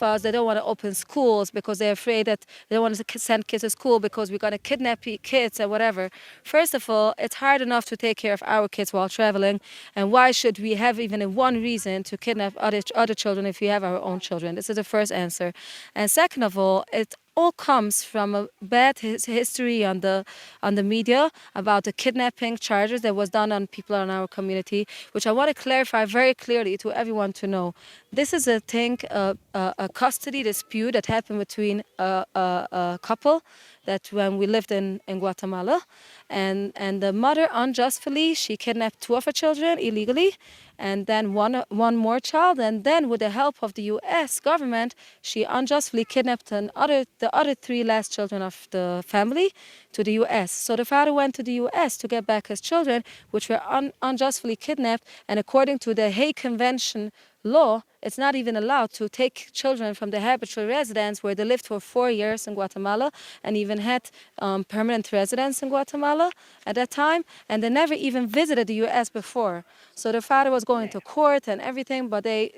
us. They don't want to open schools because they're afraid that they don't want to send kids to school because we're going to kidnap kids or whatever. First of all, it's hard enough to take care of our kids while traveling. And why should we have even one reason to kidnap other children if we have our own children? This is the first answer. And second of all, it all comes from a bad history on the media about the kidnapping charges that was done on people in our community, which I want to clarify very clearly to everyone to know. This is a thing, a custody dispute that happened between a couple that when we lived in Guatemala, and the mother unjustly, she kidnapped 2 of her children illegally, and then one more child, and then with the help of the U.S. government, she unjustly kidnapped the other 3 last children of the family to the U.S. So the father went to the U.S. to get back his children, which were unjustly kidnapped, and according to the Hague Convention law, it's not even allowed to take children from the habitual residence where they lived for 4 years in Guatemala and even had permanent residence in Guatemala at that time, and they never even visited the U.S. before. So the father was going to court and everything, but they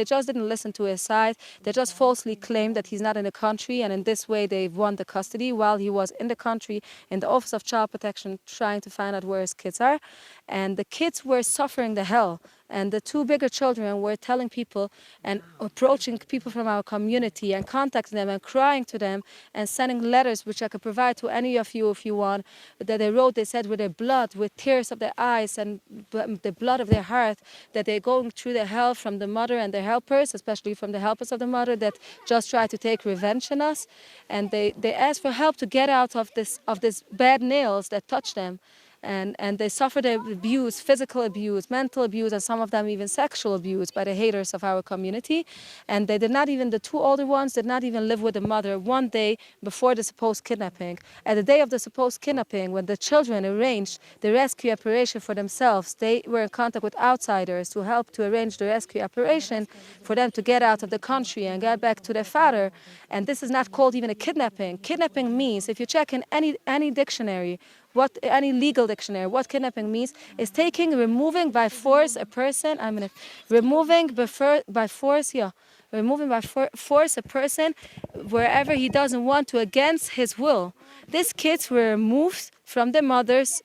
just didn't listen to his side. They just falsely claimed that he's not in the country, and in this way they won the custody while he was in the country in the Office of Child Protection trying to find out where his kids are. And the kids were suffering the hell. And the 2 bigger children were telling people and approaching people from our community and contacting them and crying to them and sending letters, which I could provide to any of you if you want, that they wrote, they said with their blood, with tears of their eyes and the blood of their heart, that they're going through the hell from the mother and their helpers, especially from the helpers of the mother that just try to take revenge on us. And they asked for help to get out of this bad nails that touch them. And they suffered abuse, physical abuse, mental abuse, and some of them even sexual abuse by the haters of our community. And they did not even, the 2 older ones did not even live with the mother one day before the supposed kidnapping. At the day of the supposed kidnapping, when the children arranged the rescue operation for themselves, they were in contact with outsiders to help to arrange the rescue operation for them to get out of the country and get back to their father. And this is not called even a kidnapping. Kidnapping means, if you check in any dictionary, any legal dictionary, what kidnapping means is removing by force a person. Removing by force a person wherever he doesn't want to, against his will. These kids were removed from their mothers.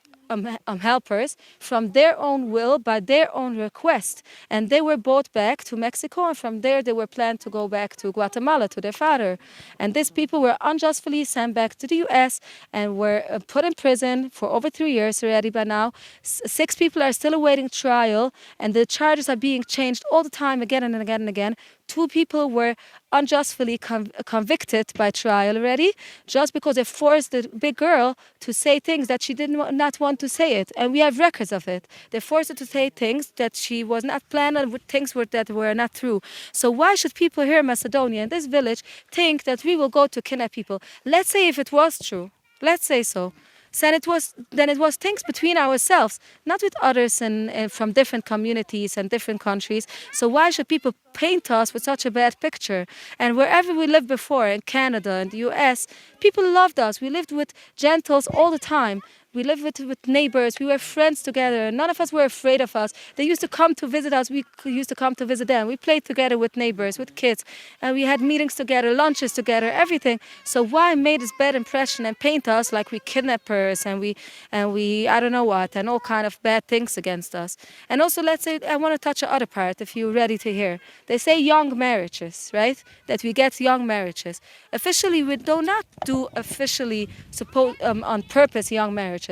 Helpers from their own will by their own request, and they were brought back to Mexico, and from there they were planned to go back to Guatemala to their father. And these people were unjustly sent back to the U.S. and were put in prison for over 3 years already by now. 6 people are still awaiting trial, and the charges are being changed all the time, again and again and again. 2 people were unjustly convicted by trial already, just because they forced the big girl to say things that she did not want to say it. And we have records of it. They forced her to say things that she was not planning, with things that were not true. So why should people here in Macedonia, in this village, think that we will go to kidnap people? Let's say if it was true. Let's say so. Then it was things between ourselves, not with others and from different communities and different countries. So why should people paint us with such a bad picture? And wherever we lived before, in Canada, in the US, people loved us. We lived with gentles all the time. We lived with neighbors. We were friends together. None of us were afraid of us. They used to come to visit us. We used to come to visit them. We played together with neighbors, with kids. And we had meetings together, lunches together, everything. So why make this bad impression and paint us like we kidnappers and we I don't know what, and all kind of bad things against us? And also, let's say, I want to touch the other part if you're ready to hear. They say young marriages, right? That we get young marriages. Officially, we do not do officially on purpose young marriages.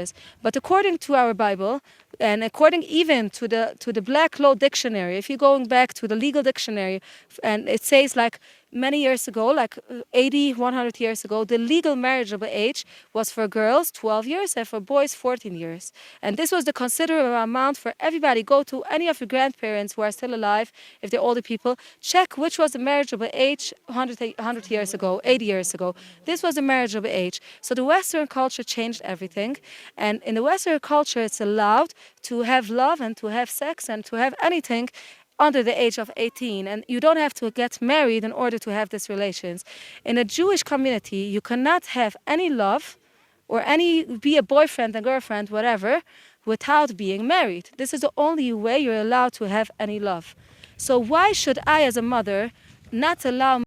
But according to our Bible, and according even to the Black Law Dictionary, if you're going back to the legal dictionary, and it says like many years ago, like 80, 100 years ago, the legal marriageable age was for girls 12 years and for boys 14 years. And this was the considerable amount for everybody. Go to any of your grandparents who are still alive, if they're older people, check which was the marriageable age 100 years ago, 80 years ago. This was the marriageable age. So the Western culture changed everything. And in the Western culture, it's allowed to have love and to have sex and to have anything under the age of 18, and you don't have to get married in order to have these relations. In a Jewish community, you cannot have any love or be a boyfriend and girlfriend, whatever, without being married. This is the only way you're allowed to have any love. So why should I, as a mother, not allow